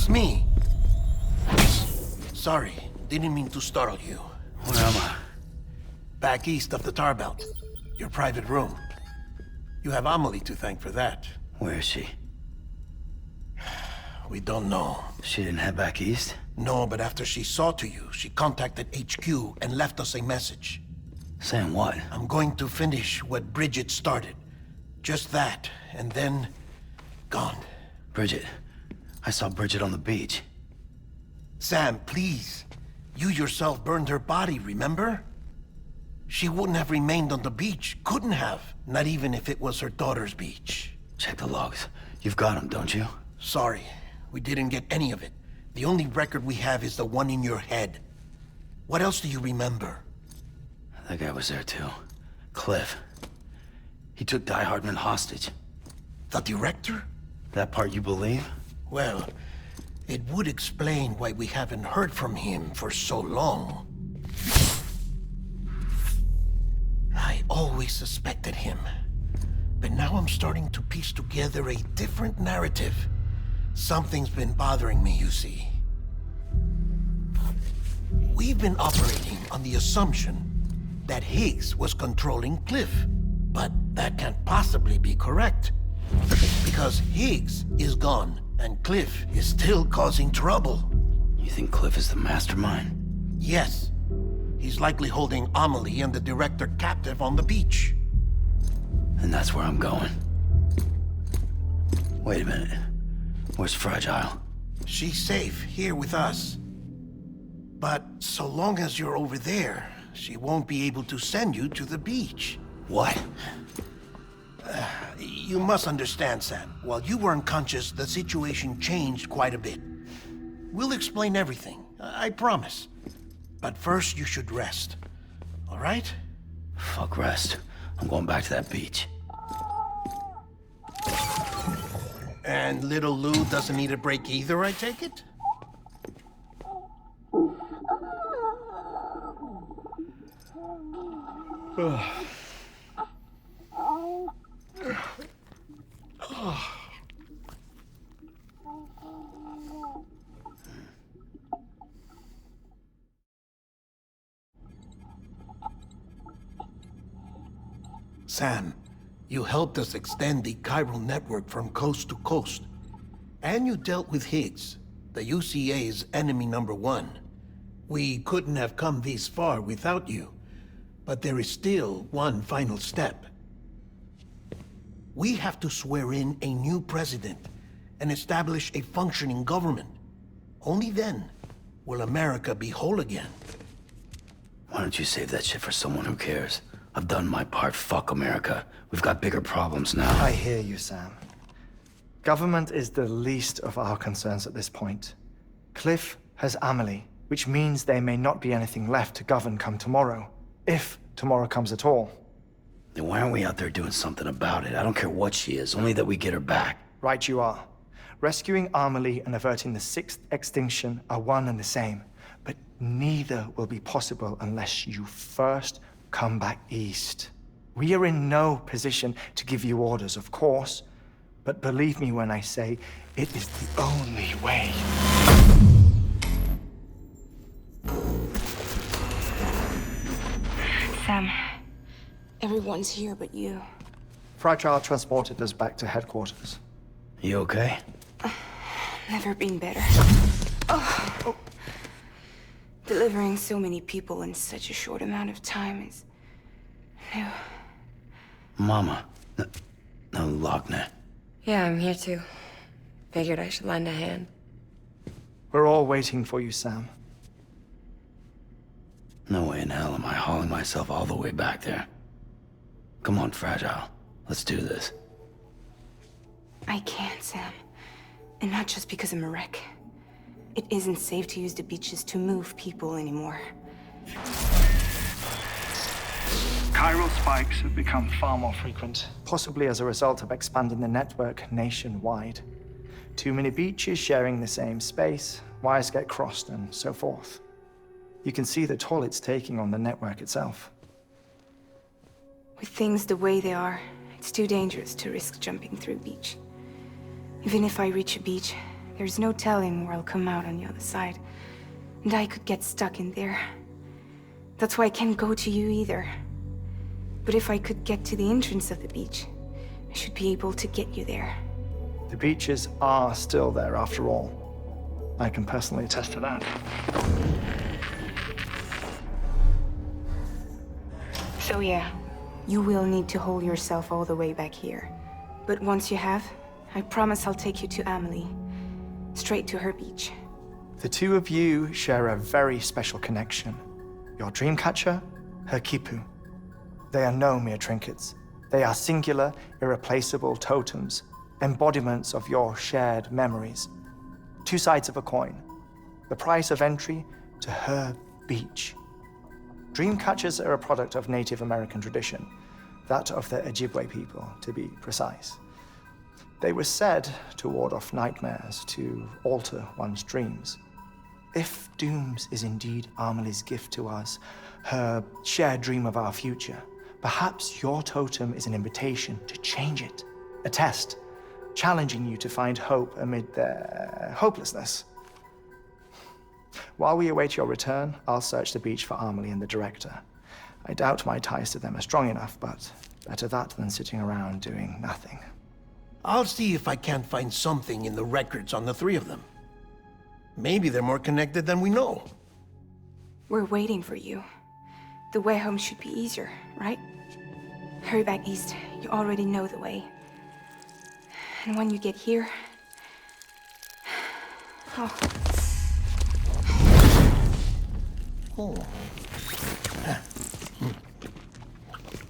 It's me. Sorry, didn't mean to startle you. Where am I? Back east of the tar belt. Your private room. You have Amelie to thank for that. Where is she? We don't know. She didn't head back east? No, but after she saw to you, she contacted HQ and left us a message. Saying what? I'm going to finish what Bridget started. Just that, and then... gone. Bridget. I saw Bridget on the beach. Sam, please. You yourself burned her body, remember? She wouldn't have remained on the beach. Couldn't have. Not even if it was her daughter's beach. Check the logs. You've got them, don't you? Sorry, we didn't get any of it. The only record we have is the one in your head. What else do you remember? That guy was there too. Cliff. He took Die Hardman hostage. The director? That part you believe? Well, it would explain why we haven't heard from him for so long. I always suspected him. But now I'm starting to piece together a different narrative. Something's been bothering me, you see. We've been operating on the assumption that Higgs was controlling Cliff. But that can't possibly be correct. Because Higgs is gone, and Cliff is still causing trouble. You think Cliff is the mastermind? Yes. He's likely holding Amelie and the director captive on the beach. And that's where I'm going. Wait a minute. Where's Fragile? She's safe here with us. But so long as you're over there, she won't be able to send you to the beach. What? You must understand, Sam. While you were unconscious, the situation changed quite a bit. We'll explain everything, I promise. But first, you should rest. All right? Fuck rest. I'm going back to that beach. And little Lou doesn't need a break either, I take it? Sam, you helped us extend the chiral network from coast to coast. And you dealt with Higgs, the UCA's enemy #1. We couldn't have come this far without you. But there is still one final step. We have to swear in a new president and establish a functioning government. Only then will America be whole again. Why don't you save that shit for someone who cares? I've done my part. Fuck America. We've got bigger problems now. I hear you, Sam. Government is the least of our concerns at this point. Cliff has Amelie, which means there may not be anything left to govern come tomorrow. If tomorrow comes at all. Then why aren't we out there doing something about it? I don't care what she is, only that we get her back. Right you are. Rescuing Amelie and averting the 6th extinction are one and the same. But neither will be possible unless you first come back east. We are in no position to give you orders, of course. But believe me when I say, it is the only way. Sam, everyone's here but you. Fragile transported us back to headquarters. You okay? Never been better. Oh. Delivering so many people in such a short amount of time is new. Mama. No, Lochner. Yeah, I'm here too. Figured I should lend a hand. We're all waiting for you, Sam. No way in hell am I hauling myself all the way back there. Come on, Fragile. Let's do this. I can't, Sam. And not just because I'm a wreck. It isn't safe to use the beaches to move people anymore. Chiral spikes have become far more frequent. Possibly as a result of expanding the network nationwide. Too many beaches sharing the same space, wires get crossed, and so forth. You can see the toll it's taking on the network itself. With things the way they are, it's too dangerous to risk jumping through a beach. Even if I reach a beach, There's no telling where I'll come out on the other side. And I could get stuck in there. That's why I can't go to you either. But if I could get to the entrance of the beach, I should be able to get you there. The beaches are still there after all. I can personally attest to that. So yeah, you will need to hold yourself all the way back here. But once you have, I promise I'll take you to Amelie. Straight to her beach. The two of you share a very special connection. Your dreamcatcher, her quipu. They are no mere trinkets. They are singular, irreplaceable totems, embodiments of your shared memories. Two sides of a coin. The price of entry to her beach. Dreamcatchers are a product of Native American tradition, that of the Ojibwe people, to be precise. They were said to ward off nightmares, to alter one's dreams. If Dooms is indeed Amelie's gift to us, her shared dream of our future, perhaps your totem is an invitation to change it, a test, challenging you to find hope amid their hopelessness. While we await your return, I'll search the beach for Amelie and the director. I doubt my ties to them are strong enough, but better that than sitting around doing nothing. I'll see if I can't find something in the records on the three of them. Maybe they're more connected than we know. We're waiting for you. The way home should be easier, right? Hurry back east. You already know the way. And when you get here... Oh. Oh.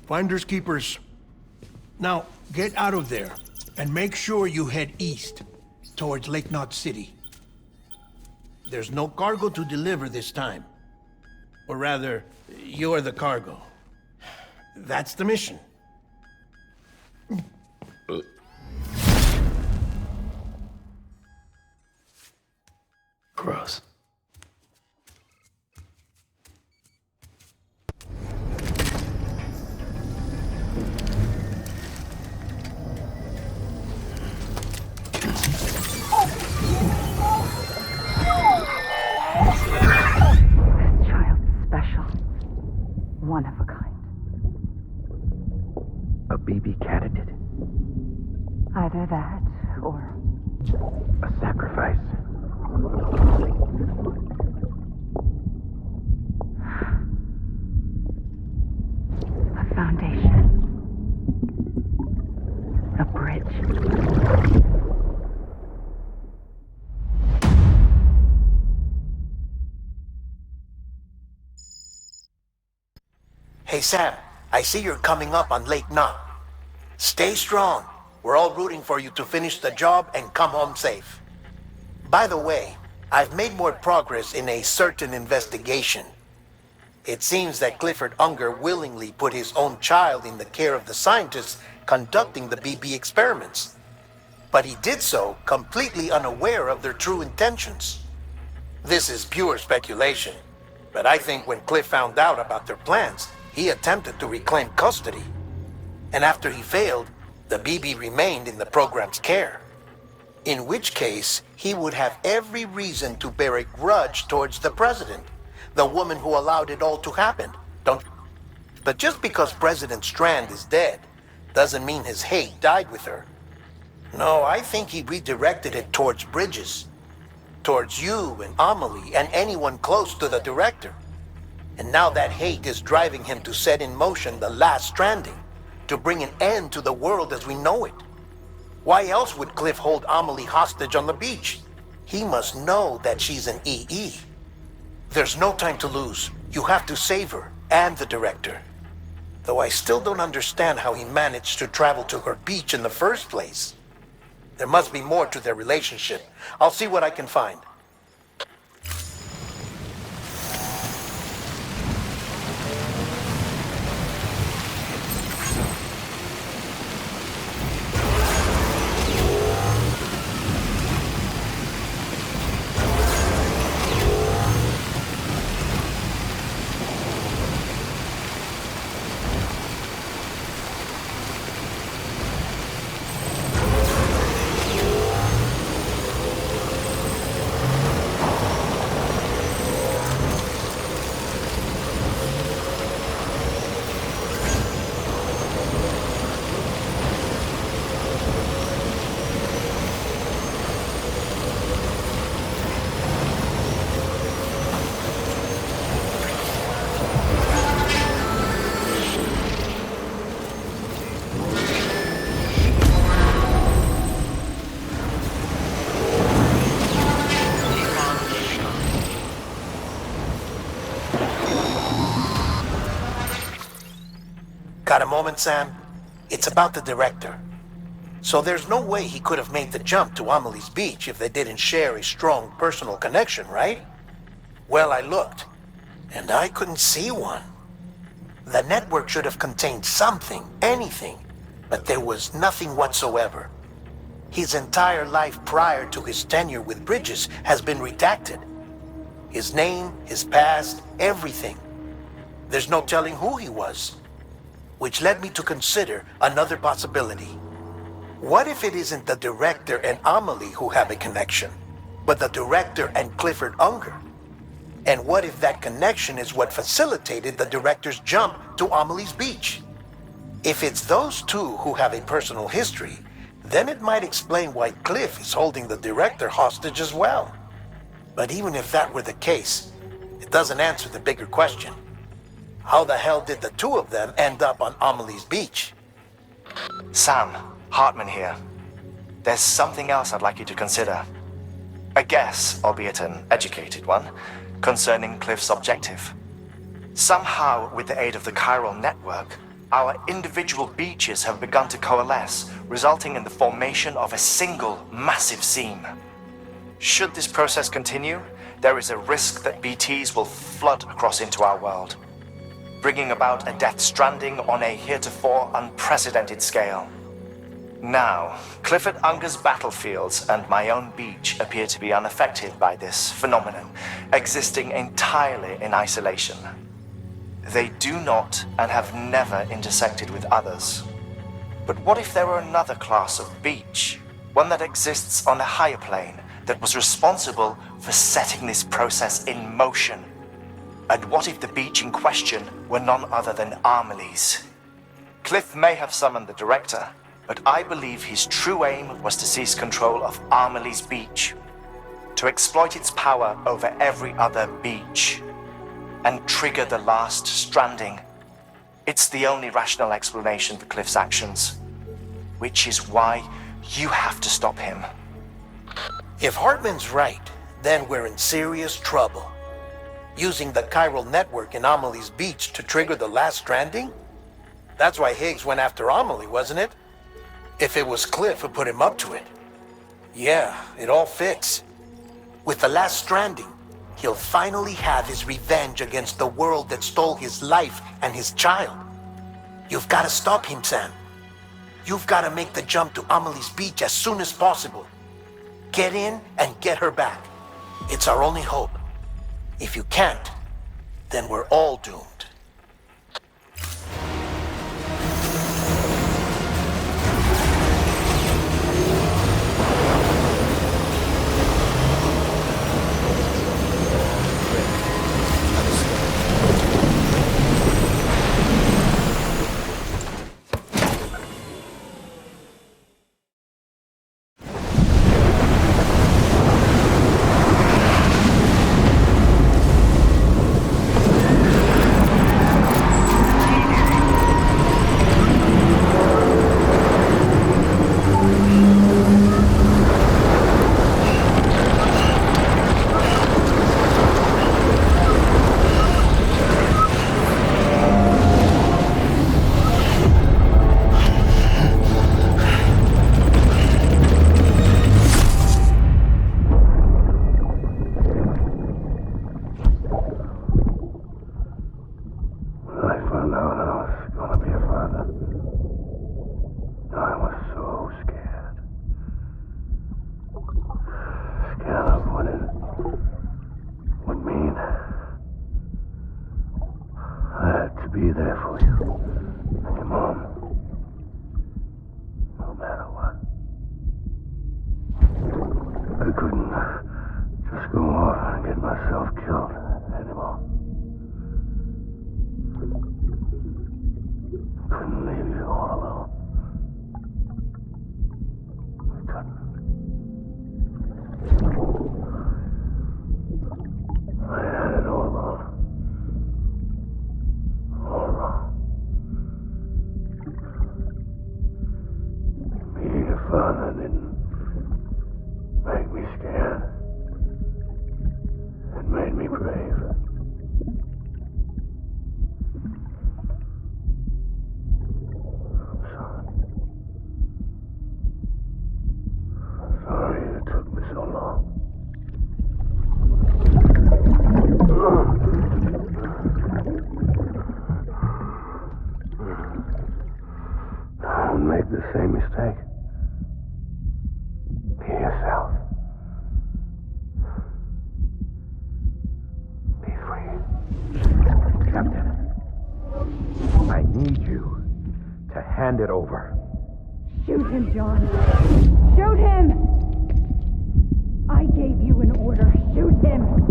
Finders keepers. Now, get out of there, and make sure you head east, towards Lake Knot City. There's no cargo to deliver this time. Or rather, you're the cargo. That's the mission. Gross. One of a kind. A BB candidate? Either that, or... A sacrifice? A foundation. A bridge. Hey, Sam, I see you're coming up on Lake Knot. Stay strong. We're all rooting for you to finish the job and come home safe. By the way, I've made more progress in a certain investigation. It seems that Clifford Unger willingly put his own child in the care of the scientists conducting the BB experiments. But he did so completely unaware of their true intentions. This is pure speculation, but I think when Cliff found out about their plans, he attempted to reclaim custody. And after he failed, the BB remained in the program's care. In which case, he would have every reason to bear a grudge towards the president, the woman who allowed it all to happen. But just because President Strand is dead, doesn't mean his hate died with her. No, I think he redirected it towards Bridges. Towards you and Amelie and anyone close to the director. And now that hate is driving him to set in motion the last stranding, to bring an end to the world as we know it. Why else would Cliff hold Amelie hostage on the beach? He must know that she's an EE. There's no time to lose. You have to save her, and the director. Though I still don't understand how he managed to travel to her beach in the first place. There must be more to their relationship. I'll see what I can find. Got a moment, Sam? It's about the director. So there's no way he could have made the jump to Amelie's Beach if they didn't share a strong personal connection, right? Well, I looked, and I couldn't see one. The network should have contained something, anything, but there was nothing whatsoever. His entire life prior to his tenure with Bridges has been redacted. His name, his past, everything. There's no telling who he was. Which led me to consider another possibility. What if it isn't the director and Amelie who have a connection, but the director and Clifford Unger? And what if that connection is what facilitated the director's jump to Amelie's Beach? If it's those two who have a personal history, then it might explain why Cliff is holding the director hostage as well. But even if that were the case, it doesn't answer the bigger question. How the hell did the two of them end up on Amelie's Beach? Sam, Hartman here. There's something else I'd like you to consider. A guess, albeit an educated one, concerning Cliff's objective. Somehow, with the aid of the chiral network, our individual beaches have begun to coalesce, resulting in the formation of a single massive seam. Should this process continue, there is a risk that BTs will flood across into our world, bringing about a Death Stranding on a heretofore unprecedented scale. Now, Clifford Unger's battlefields and my own beach appear to be unaffected by this phenomenon, existing entirely in isolation. They do not and have never intersected with others. But what if there were another class of beach, one that exists on a higher plane, that was responsible for setting this process in motion? And what if the beach in question were none other than Amelie's? Cliff may have summoned the director, but I believe his true aim was to seize control of Amelie's Beach, to exploit its power over every other beach, and trigger the last stranding. It's the only rational explanation for Cliff's actions, which is why you have to stop him. If Hartman's right, then we're in serious trouble. Using the chiral network in Amelie's Beach to trigger the last stranding? That's why Higgs went after Amelie, wasn't it? If it was Cliff who put him up to it. Yeah, it all fits. With the last stranding, he'll finally have his revenge against the world that stole his life and his child. You've got to stop him, Sam. You've got to make the jump to Amelie's Beach as soon as possible. Get in and get her back. It's our only hope. If you can't, then we're all doomed. Be there for you. And your mom. No matter what. I couldn't just go off and get myself killed anymore. Couldn't leave you all alone. I couldn't. I had it all wrong. Being a father didn't make me scared. It made me brave. make the same mistake. Be yourself. Be free. Captain, I need you to hand it over. Shoot him, John. Shoot him! I gave you an order. Shoot him!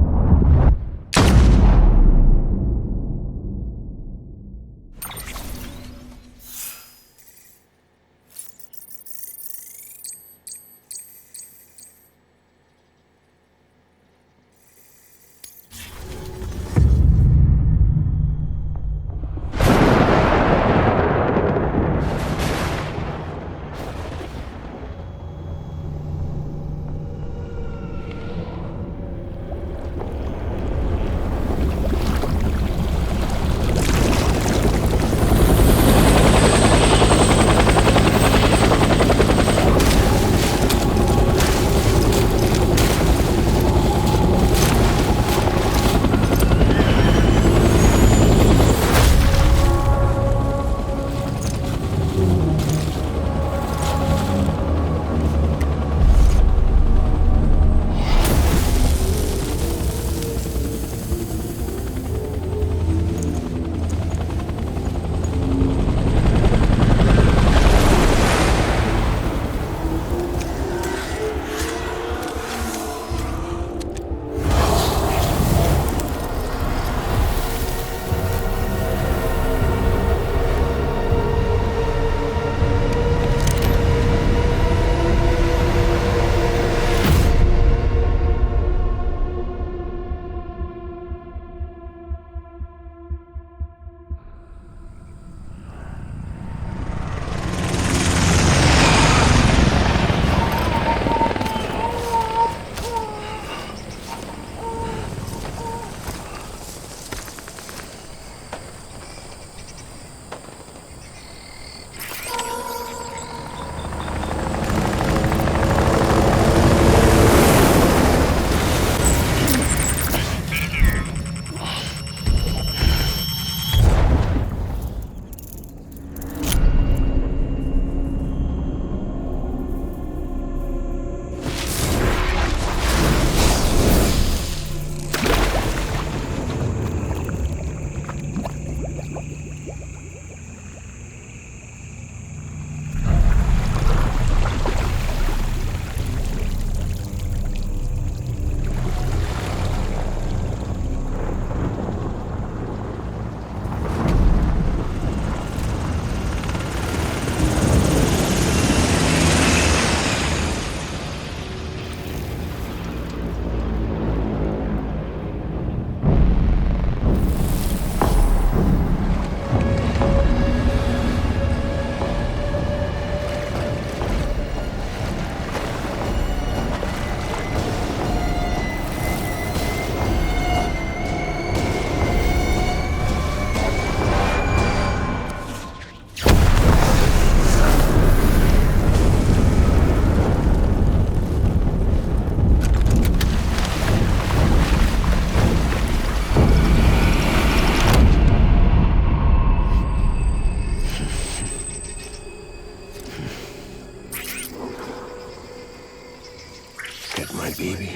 baby.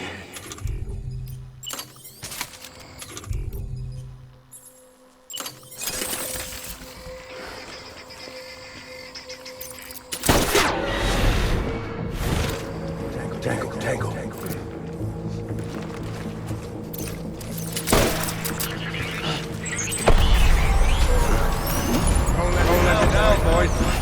Tango. Don't let it down, boys.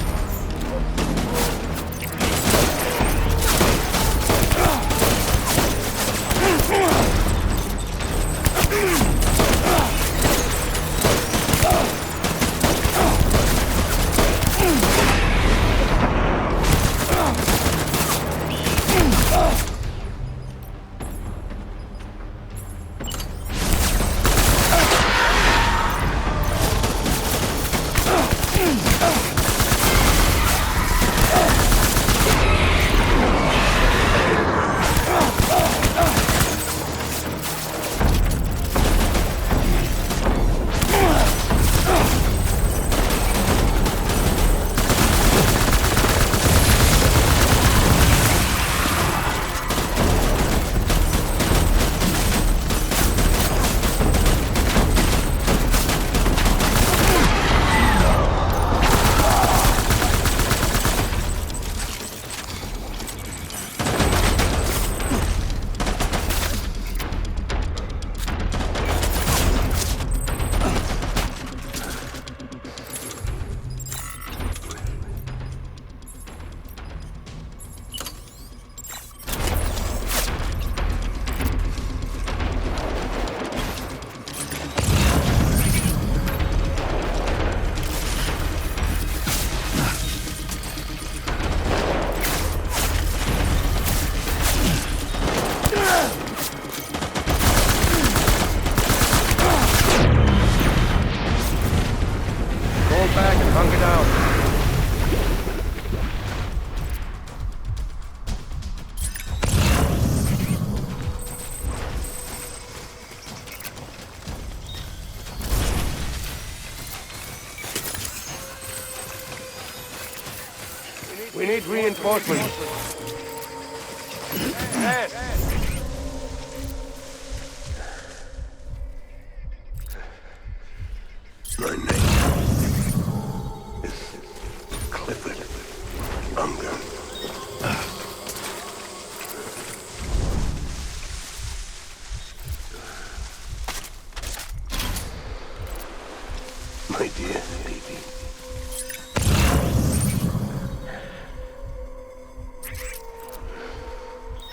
We need reinforcements. My name is Clifford Unger. My dear baby.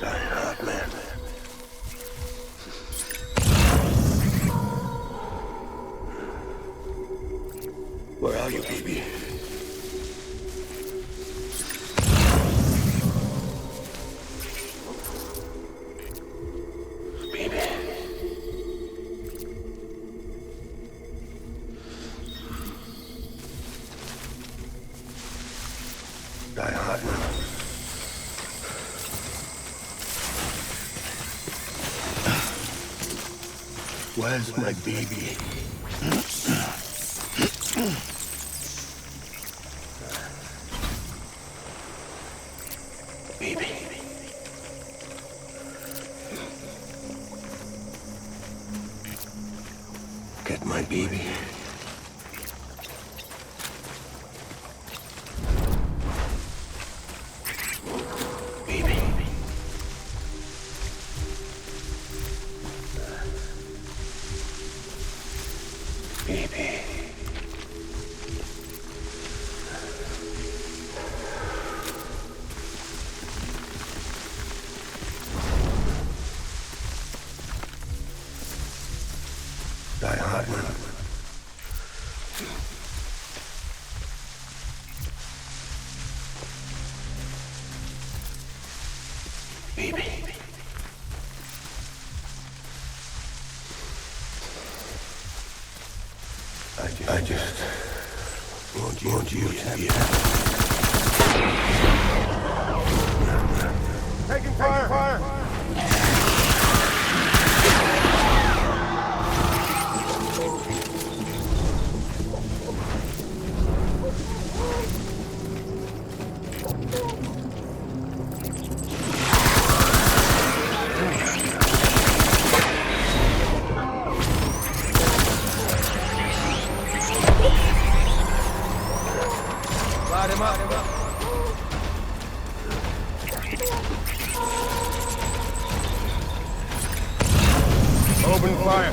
Die hard, man. Where are you, baby? Baby. Die hard, man. Where's my baby? Baby. Get my baby. Baby. Baby. Die hard, man. Baby. I just want you to be happy. Taking fire! Light him up. Open fire.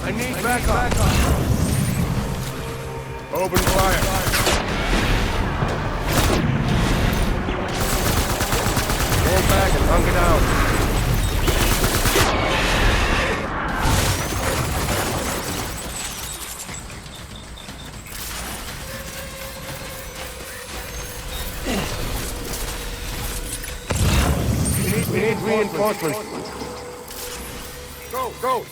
I need backup. Open fire. Roll back and hunker down. We need reinforcements. Go.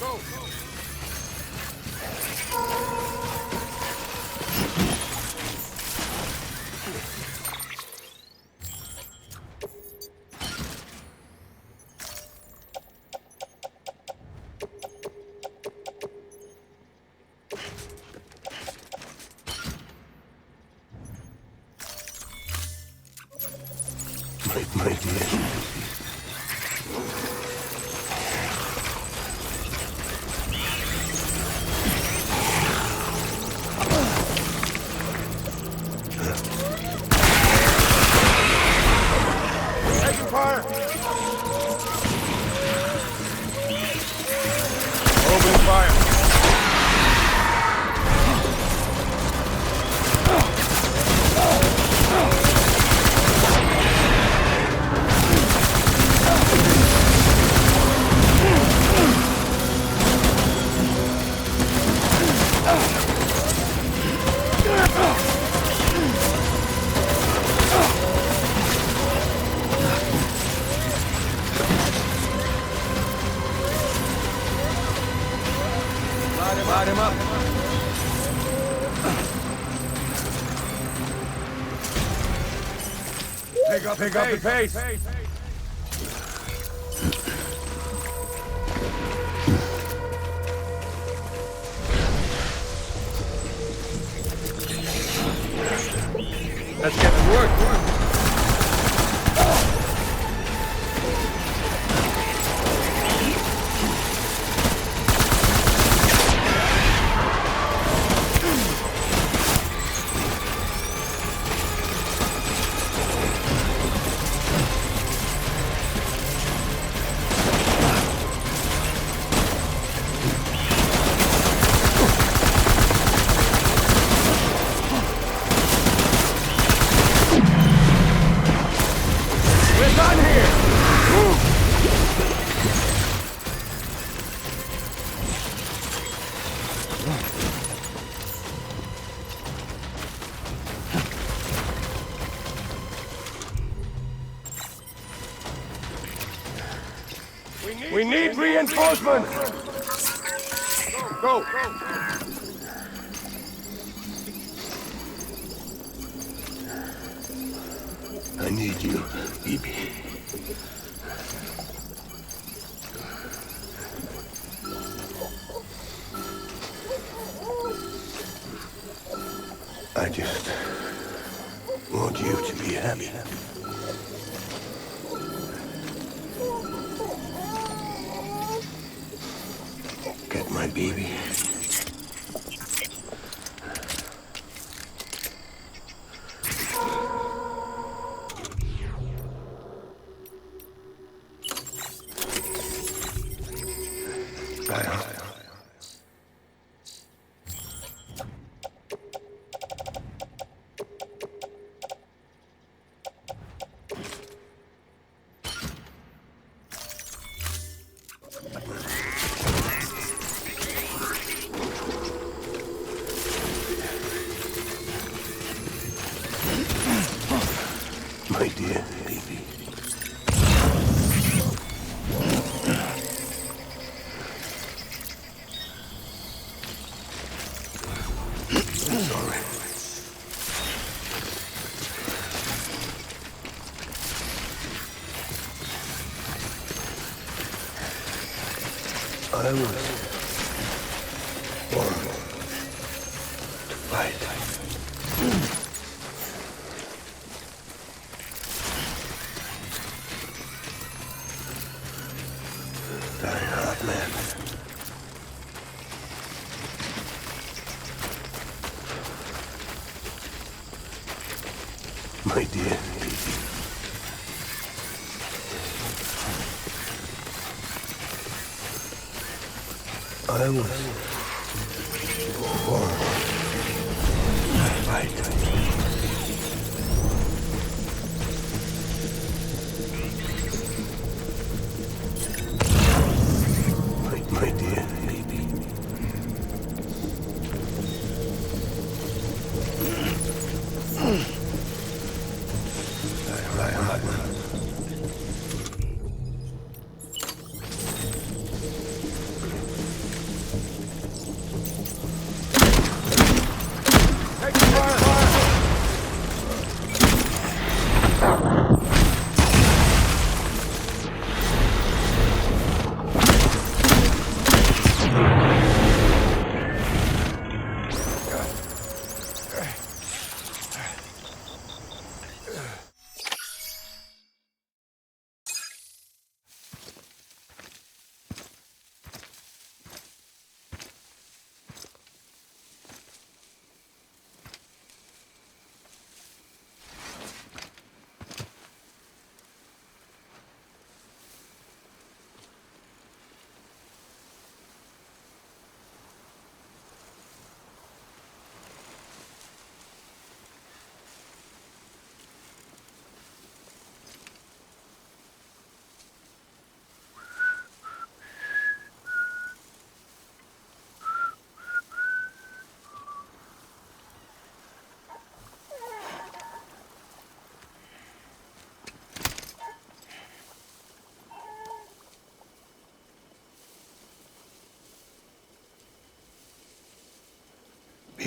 My dear. Taking fire! Open fire! Light him up. Pick up the pace. Let's get to work. We're done here! We need reinforcements! Go! I need you, baby. I just want you to be happy. Get my baby. My dear baby. I'm sorry. I was born to fight. Die hard, man. My dear baby. I was born to fight. My dear baby. Take fire!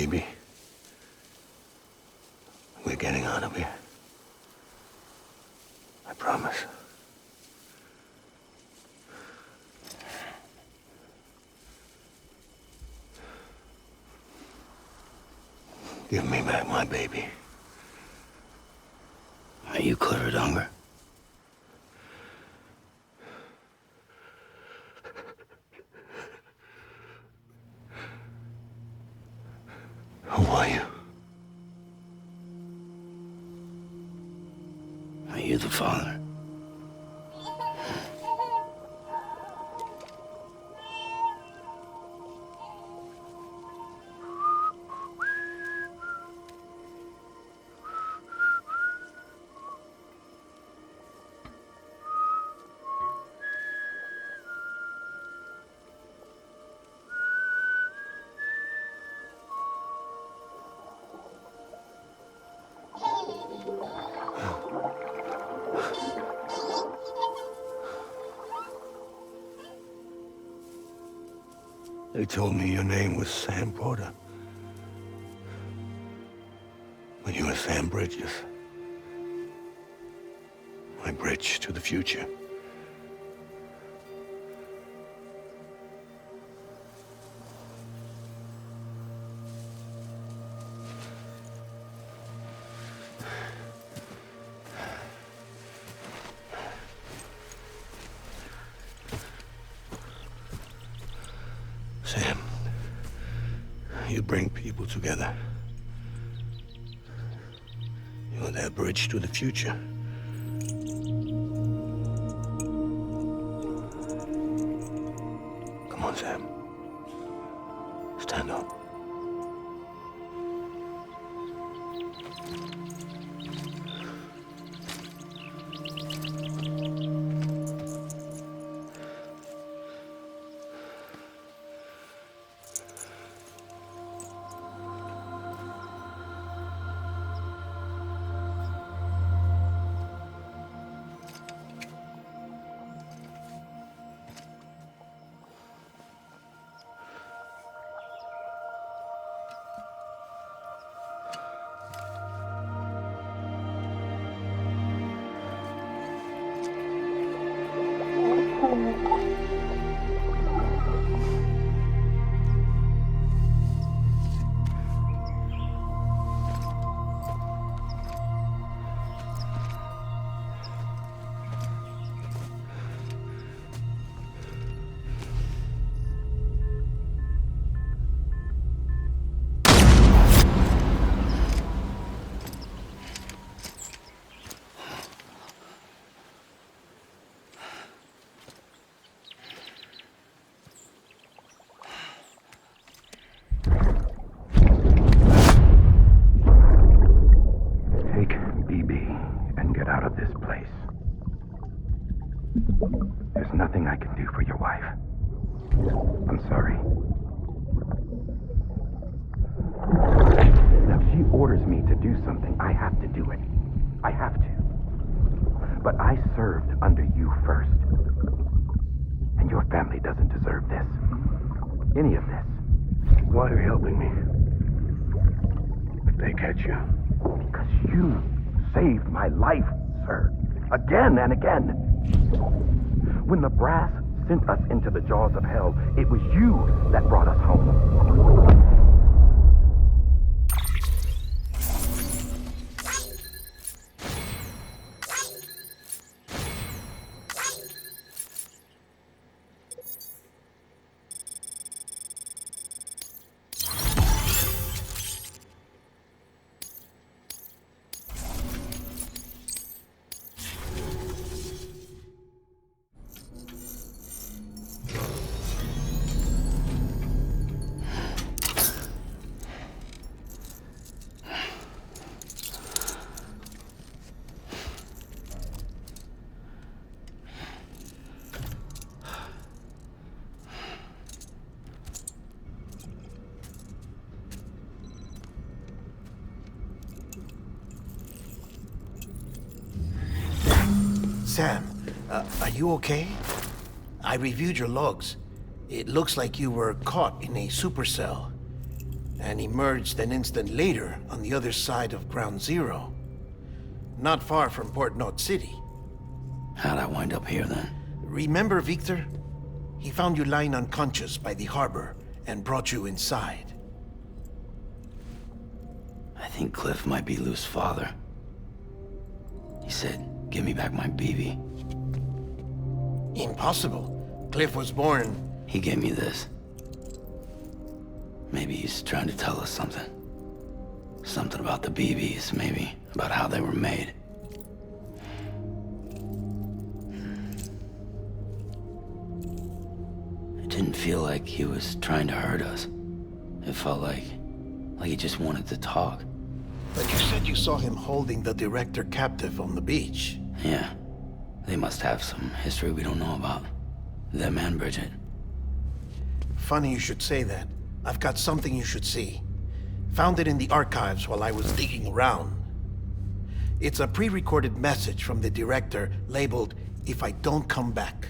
Baby, we're getting out of here. I promise. Give me back my baby. Are you cleared, Unger? Who are you? Are you the father? They told me your name was Sam Porter. But you were Sam Bridges. My bridge to the future. Sam, you bring people together. You're that bridge to the future. Come on, Sam. Stand up. There's nothing I can do for your wife. I'm sorry. Now, if she orders me to do something, I have to do it. I have to. But I served under you first. And your family doesn't deserve this. Any of this. Why are you helping me? If they catch you. Because you saved my life, sir. Again and again. When the brass sent us into the jaws of hell, it was you that brought us home. Sam, are you okay? I reviewed your logs. It looks like you were caught in a supercell. and emerged an instant later on the other side of Ground Zero. Not far from Port Knot City. How'd I wind up here then? Remember Victor? He found you lying unconscious by the harbor and brought you inside. I think Cliff might be Lou's father. He said, give me back my BB. Impossible. Cliff was born... He gave me this. Maybe he's trying to tell us something. Something about the BBs, maybe. About how they were made. It didn't feel like he was trying to hurt us. It felt like he just wanted to talk. But you said you saw him holding the director captive on the beach. Yeah. They must have some history we don't know about. Them and Bridget. Funny you should say that. I've got something you should see. Found it in the archives while I was digging around. It's a pre-recorded message from the director labeled, "If I don't come back."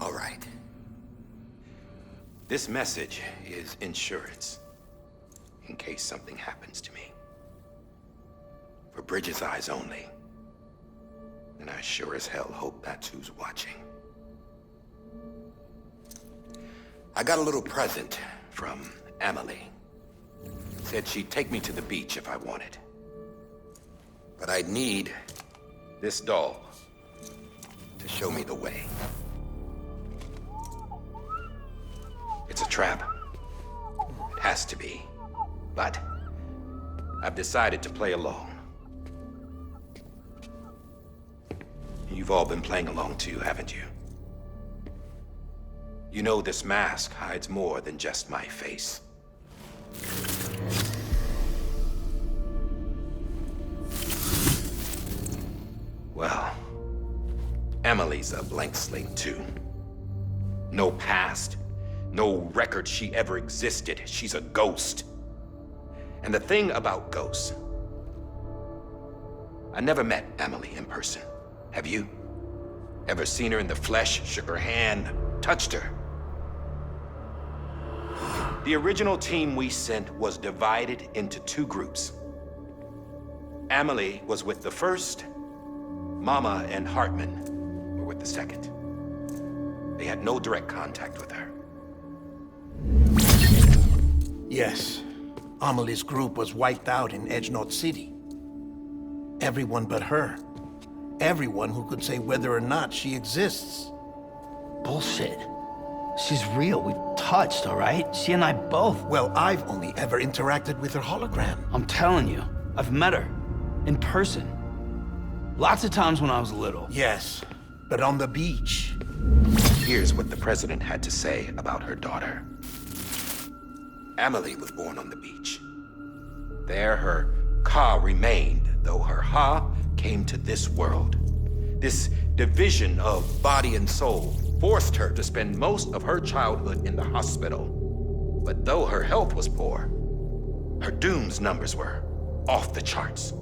All right. This message is insurance, in case something happens to me. For Bridget's eyes only. And I sure as hell hope that's who's watching. I got a little present from Emily. Said she'd take me to the beach if I wanted. But I'd need this doll to show me the way. It's a trap. It has to be. But I've decided to play along. You've all been playing along too, haven't you? You know this mask hides more than just my face. Well, Emily's a blank slate too. No past. No record she ever existed. She's a ghost. And the thing about ghosts, I never met Emily in person. Have you? Ever seen her in the flesh, shook her hand, touched her? The original team we sent was divided into two groups. Emily was with the first. Mama and Hartman were with the second. They had no direct contact with her. Yes. Amelie's group was wiped out in Edge Knot City. Everyone but her. Everyone who could say whether or not she exists. Bullshit. She's real. We've touched, all right? She and I both. Well, I've only ever interacted with her hologram. I'm telling you, I've met her. In person. Lots of times when I was little. Yes, but on the beach. Here's what the president had to say about her daughter. Emily was born on the beach. There her Ka remained, though her Ha came to this world. This division of body and soul forced her to spend most of her childhood in the hospital. But though her health was poor, her Doom's numbers were off the charts.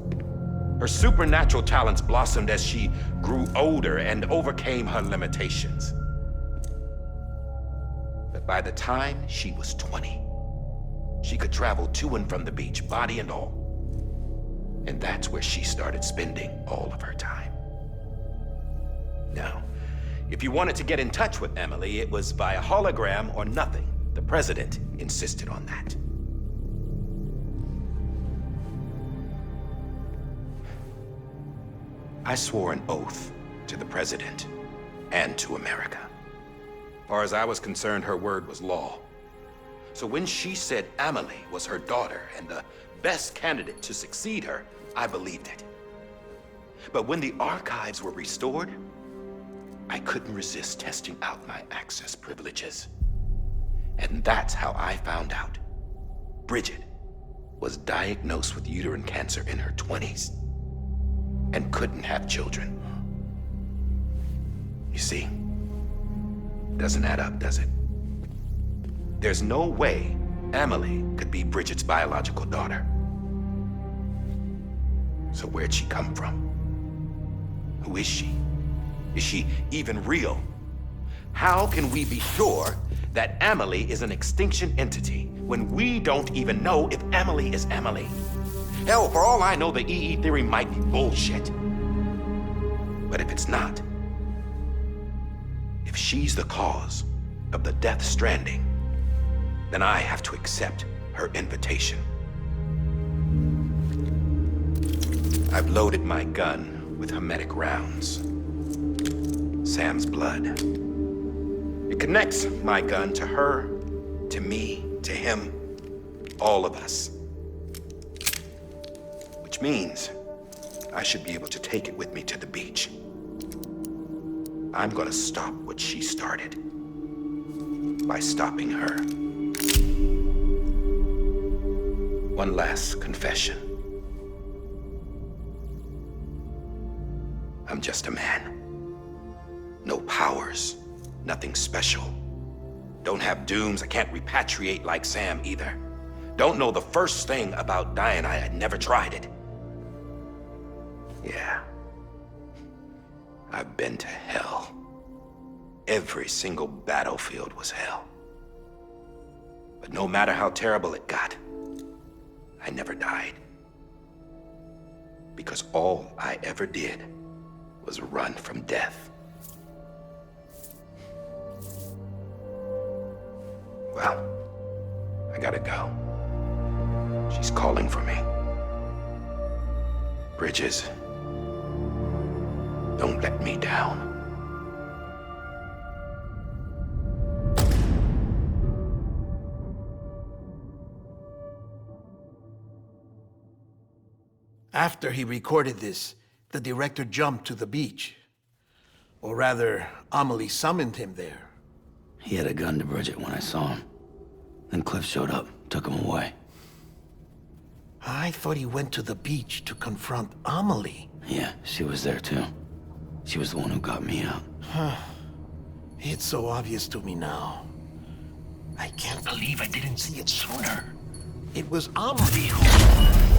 Her supernatural talents blossomed as she grew older and overcame her limitations. But by the time she was 20, she could travel to and from the beach, body and all. And that's where she started spending all of her time. Now, if you wanted to get in touch with Emily, it was via hologram or nothing. The president insisted on that. I swore an oath to the president and to America. As far as I was concerned, her word was law. So when she said Emily was her daughter and the best candidate to succeed her, I believed it. But when the archives were restored, I couldn't resist testing out my access privileges. And that's how I found out Bridget was diagnosed with uterine cancer in her 20s and couldn't have children. You see, doesn't add up, does it? There's no way Amelie could be Bridget's biological daughter. So where'd she come from? Who is she? Is she even real? How can we be sure that Amelie is an extinction entity when we don't even know if Amelie is Amelie? Hell, for all I know, the EE theory might be bullshit. But if it's not, if she's the cause of the Death Stranding, then I have to accept her invitation. I've loaded my gun with hermetic rounds. Sam's blood. It connects my gun to her, to me, to him, all of us. Which means I should be able to take it with me to the beach. I'm gonna stop what she started by stopping her. One last confession. I'm just a man. No powers, nothing special. Don't have dooms, I can't repatriate like Sam either. Don't know the first thing about dying, I had never tried it. Yeah. I've been to hell. Every single battlefield was hell. But no matter how terrible it got, I never died. Because all I ever did was run from death. Well, I gotta go. She's calling for me. Bridges, don't let me down. After he recorded this, the director jumped to the beach. Or rather, Amelie summoned him there. He had a gun to Bridget when I saw him. Then Cliff showed up, took him away. I thought he went to the beach to confront Amelie. Yeah, she was there too. She was the one who got me out. It's so obvious to me now. I can't believe I didn't see it sooner. It was Amelie who...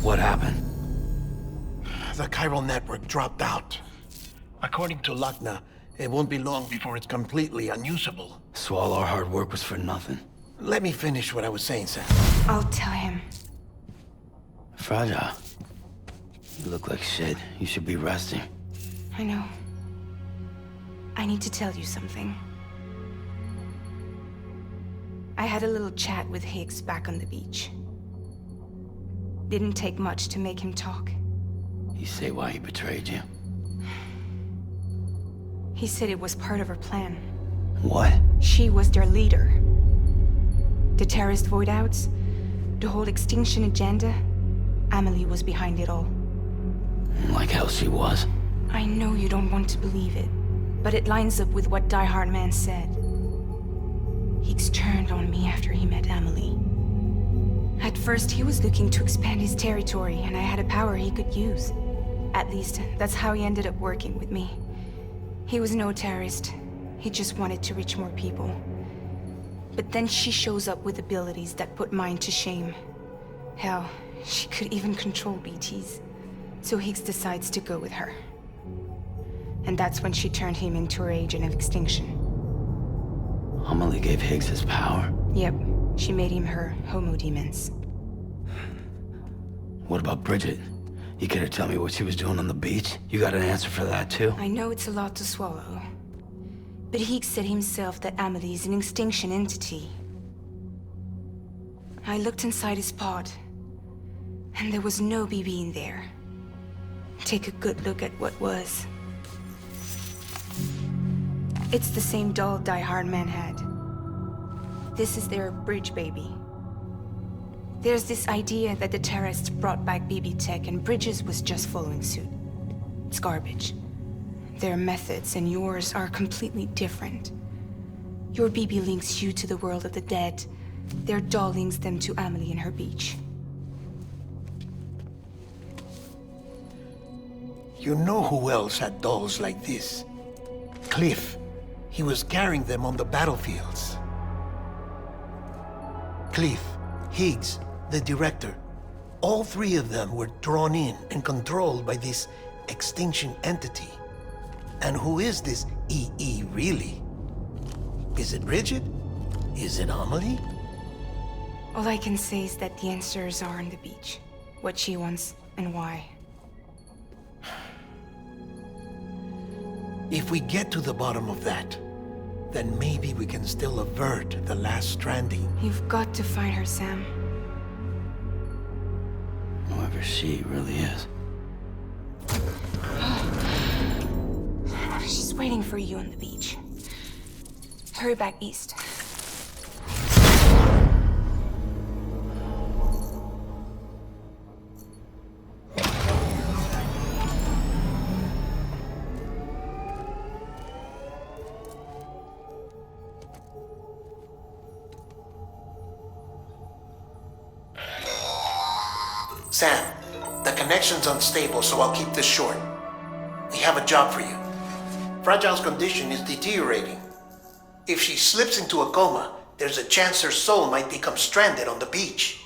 What happened? The chiral network dropped out. According to Lakhna, it won't be long before it's completely unusable. So all our hard work was for nothing. Let me finish what I was saying, Sam. I'll tell him. Fragile. You look like shit. You should be resting. I know. I need to tell you something. I had a little chat with Higgs back on the beach. Didn't take much to make him talk. You say why he betrayed you? He said it was part of her plan. What? She was their leader. The terrorist void-outs, the whole extinction agenda, Amelie was behind it all. Like hell she was. I know you don't want to believe it, but it lines up with what Die Hard Man said. Higgs turned on me after he met Amelie. At first, he was looking to expand his territory, and I had a power he could use. At least, that's how he ended up working with me. He was no terrorist. He just wanted to reach more people. But then she shows up with abilities that put mine to shame. Hell, she could even control BTs. So Higgs decides to go with her. And that's when she turned him into her agent of extinction. Amelie gave Higgs his power? Yep. She made him her homo demons. What about Bridget? You care to tell me what she was doing on the beach? You got an answer for that too? I know it's a lot to swallow. But Higgs said himself that Amelie is an extinction entity. I looked inside his pod, and there was no BB in there. Take a good look at what was. It's the same doll Die Hard Man had. This is their bridge baby. There's this idea that the terrorists brought back BB tech and Bridges was just following suit. It's garbage. Their methods and yours are completely different. Your BB links you to the world of the dead. Their doll links them to Amelie and her beach. You know who else had dolls like this? Cliff. He was carrying them on the battlefields. Cliff, Higgs, the director. All three of them were drawn in and controlled by this extinction entity. And who is this EE really? Is it Bridget? Is it Amelie? All I can say is that the answers are on the beach. What she wants and why. If we get to the bottom of that, then maybe we can still avert the last stranding. You've got to find her, Sam. Whoever she really is. She's waiting for you on the beach. Hurry back east. Sam, the connection's unstable, so I'll keep this short. We have a job for you. Fragile's condition is deteriorating. If she slips into a coma, there's a chance her soul might become stranded on the beach.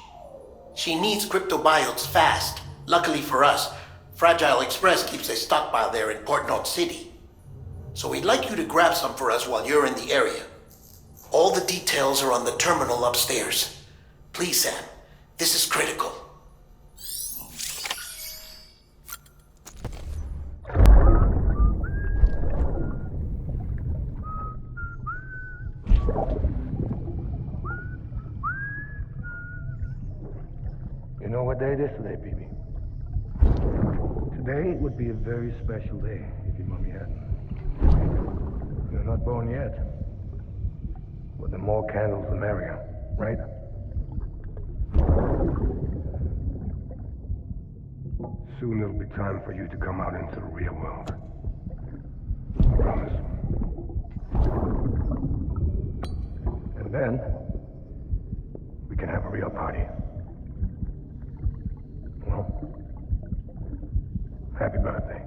She needs cryptobiotes fast. Luckily for us, Fragile Express keeps a stockpile there in Port North City. So we'd like you to grab some for us while you're in the area. All the details are on the terminal upstairs. Please, Sam, this is critical. You know what day it is today, BB? Today would be a very special day if your mommy hadn't. You're not born yet. But the more candles, the merrier, right? Soon it'll be time for you to come out into the real world. I promise. And then, we can have a real party. Well, happy birthday.